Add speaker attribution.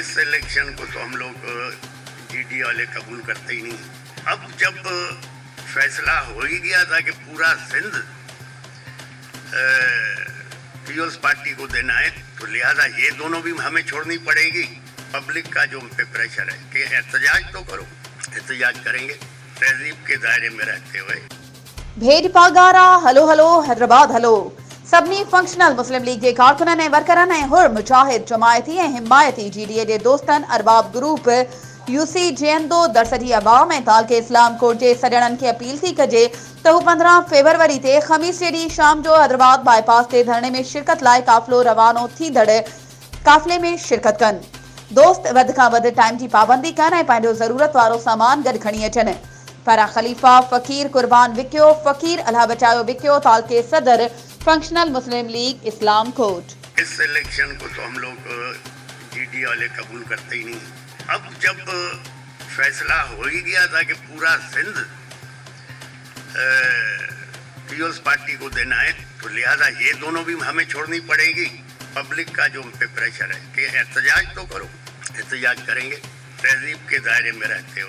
Speaker 1: इस इलेक्शन को तो हम लोग जीडी वाले कबूल करते ही नहीं। अब जब फैसला हो ही गया था कि पूरा सिंध पीपल्स पार्टी को देना है, तो लिहाजा ये दोनों भी हमें छोड़नी पड़ेगी। पब्लिक का जो हम पे प्रेशर है कि एहतजाज तो करो, एहतजाज करेंगे तहजीब के दायरे में रहते हुए।
Speaker 2: भेड़पागारा हलो हलो हैदराबाद हलो सभिनी फंक्शनल मुस्लिम लीग जे कारकुननि ऐं वर्करनि ऐं हुर मुजाहिद जमायती ऐं हिमायती जीडीए जे दोस्तनि अरबाब ग्रुप यूसी जयंदो दरसदी अवाम ऐं तालके इस्लाम कोर्ट जे सॼणनि खे अपील थी कजे त हू 15 फरवरी ते ख़मीस जे ॾींहुं शाम जो हैदराबाद बाईपास ते धरणे में शिरकत लाइ काफ़िलो रवानो थींदड़ काफ़िले में शिरकत कनि। दोस्त वध खां वध टाइम जी पाबंदी कनि ऐं पंहिंजो ज़रूरत वारो सामान गॾु खणी अचनि। पारा खलीफ़ा फ़कीर कुर्बान विकियो, फ़कीर अल्लाह बचायो विकियो, तालके सदर फंक्शनल मुस्लिम लीग इस्लाम कोर्ट।
Speaker 1: इस इलेक्शन को तो हम लोग जीडी वाले कबूल करते ही नहीं। अब जब फैसला हो ही गया था कि पूरा सिंध पीपल्स पार्टी को देना है, तो लिहाजा ये दोनों भी हमें छोड़नी पड़ेगी। पब्लिक का जो हम पे प्रेशर है कि एहतजाज तो करो, एहतजाज करेंगे तहजीब के दायरे में रहते हुए।